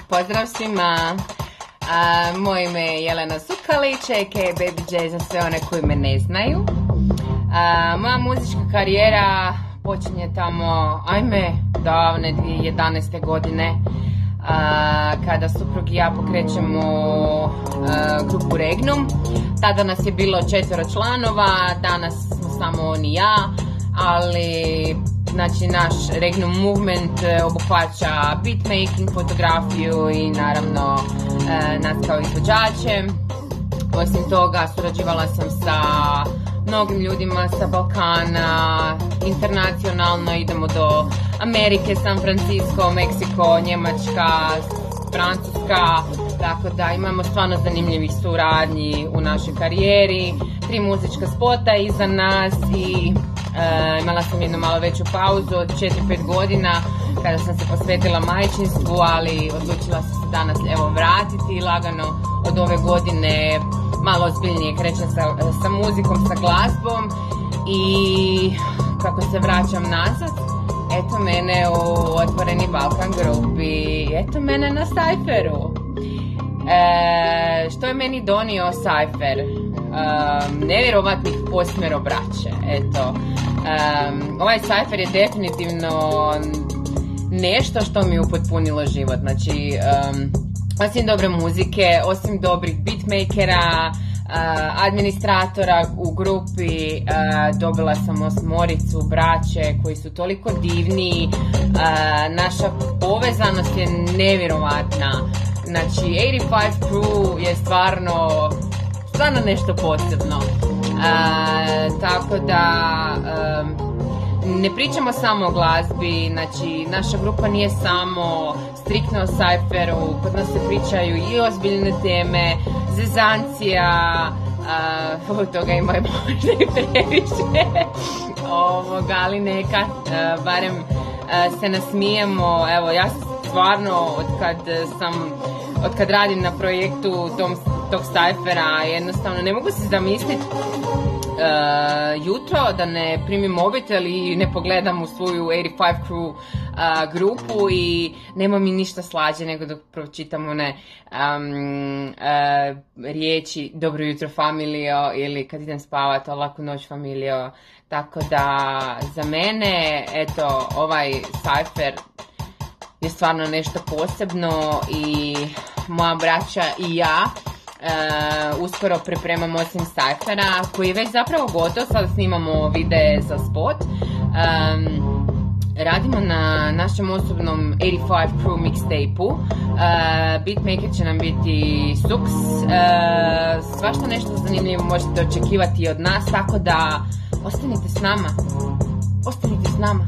Pozdrav svima, moje ime je Jelena Sukalić, a.k.a. Baby J za sve one koji me ne znaju. Moja muzička karijera počinje tamo, davne 2011. godine, kada suprug i ja pokrećemo grupu Regnum. Tada nas je bilo 4 članova, danas smo samo on i ja, ali znači naš Regnum movement obuhvaća beatmaking, fotografiju i naravno nas kao izvođače. Osim toga surađivala sam sa mnogim ljudima sa Balkana, internacionalno idemo do Amerike, San Francisco, Meksiko, Njemačka, Francuska, tako da imamo stvarno zanimljivih suradnji u našoj karijeri. 3 muzička spota iza nas i imala sam jednu malo veću pauzu od 4-5 godina kada sam se posvetila majčinstvu, ali odlučila sam se danas vratiti lagano od ove godine malo ozbiljnije krećem sa muzikom, sa glazbom i kako se vraćam nazad, eto mene u Otvoreni Balkan grupi, eto mene na Cypheru. Što je meni donio Cypher? Nevjerovatnih 8 braće, eto. Ovaj Cypher je definitivno nešto što mi je upotpunilo život, znači osim dobre muzike, osim dobrih beatmakera, administratora u grupi, dobila sam 8 braće koji su toliko divni, naša povezanost je nevjerovatna, znači 85 Crew je stvarno nešto posebno, tako da ne pričamo samo o glazbi, znači naša grupa nije samo striktno o Cypheru, kod nas se pričaju i ozbiljne teme, zezancija, toga ima možda i previše, ali neka, barem se nasmijemo. Evo, ja stvarno od kad radim na projektu tog Cyphera, jednostavno ne mogu se zamisliti jutro da ne primim mobitel i ne pogledam u svoju 85 Crew grupu i nema mi ništa slađe nego dok pročitam one riječi dobro jutro familijo ili kad idem spavat laku noć familijo, tako da za mene eto ovaj Cypher je stvarno nešto posebno i moja braća i ja uskoro pripremamo osim Cyphera koji je već zapravo gotov, sada snimamo videe za spot. Radimo na našem osobnom 85 Crew mixtape-u, beatmaker će nam biti Sux, svašta nešto zanimljivo možete očekivati od nas, tako da ostanite s nama.